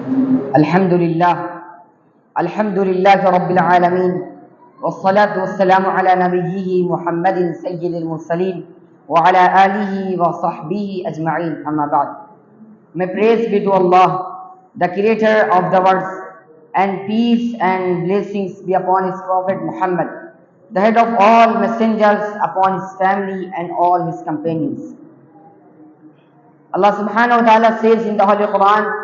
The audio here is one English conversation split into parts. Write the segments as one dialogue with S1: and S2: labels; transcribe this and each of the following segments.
S1: الحمد لله الحمد لله رب العالمين والصلاة والسلام على نبيه محمد سيد المرسلين وعلى آله وصحبه أجمعين أما بعد. May praise be to Allah, the creator of the worlds, and peace and blessings be upon his prophet Muhammad, the head of all messengers, upon his family and all his companions. Allah subhanahu wa ta'ala says in the Holy Quran,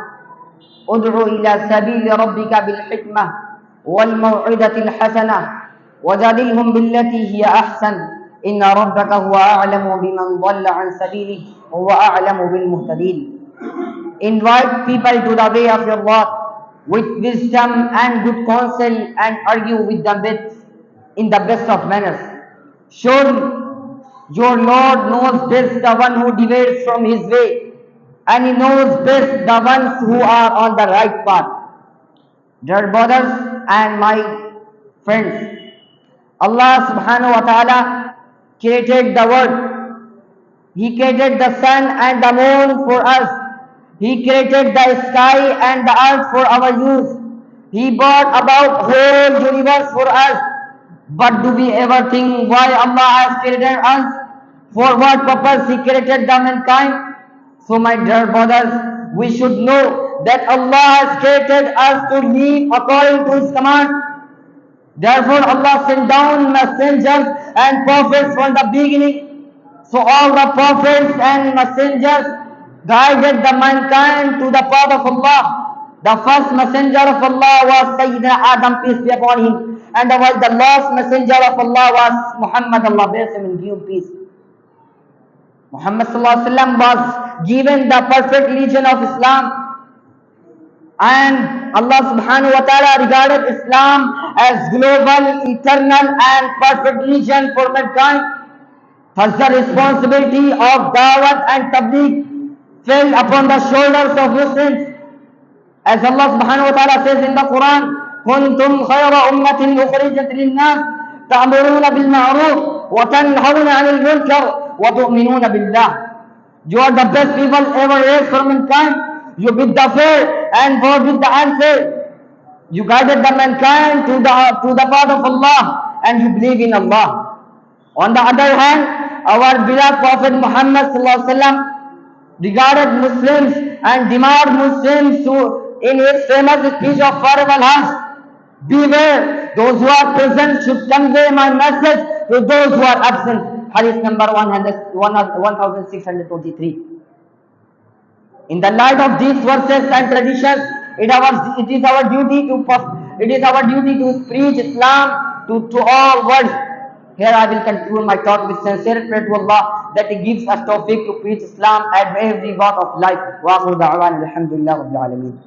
S1: ادع إلى سبيل ربك بالحكمة والموعظة الحسنة وجادلهم بالتي هي أحسن إن ربك هو أعلم بمن ضل عن سبيله وهو أعلم بالمهتدين. Invite people to the way of your Lord with wisdom and good counsel, and argue with them in the best of manners. Surely your Lord knows best the one who deviates from his way, and he knows best the ones who are on the right path. Dear brothers and my friends, Allah subhanahu wa ta'ala created the world. He created the sun and the moon for us. He created the sky and the earth for our use. He brought about whole universe for us. But do we ever think why Allah has created us? For what purpose He created the mankind? So my dear brothers, we should know that Allah has created us to live according to His command. Therefore Allah sent down messengers and prophets from the beginning. So all the prophets and messengers guided the mankind to the path of Allah. The first messenger of Allah was Sayyidina Adam, peace be upon him. And the last messenger of Allah was Muhammad, Allah bless him and give him peace. Muhammad sallallahu alaihi wasallam was given the perfect religion of Islam, and Allah subhanahu wa ta'ala regarded Islam as global, eternal and perfect religion for mankind. Thus the responsibility of Dawat and Tabligh fell upon the shoulders of Muslims. As Allah subhanahu wa ta'ala says in the Quran, كنتم خير أمة أخرجت للناس تأمرون بالمعروف وتنهون عن المنكر وتؤمنون بالله. You are the best people ever raised for mankind. You bid the fair and forbid the unfair. You guided the mankind to the path of Allah, and you believe in Allah. On the other hand, our beloved Prophet Muhammad sallallahu alaihi wasallam regarded Muslims and demanded Muslims to, in his famous speech of farewell hajj, beware, those who are present should convey my message to those who are absent. Hadith number 1623. In the light of these verses and traditions, it is our duty to preach Islam to all worlds. Here I will conclude my talk with sincere prayer to Allah that He gives us tawfiq to preach Islam at every walk of life. Wa akhiru da'wana alhamdulillah rabbil alameen.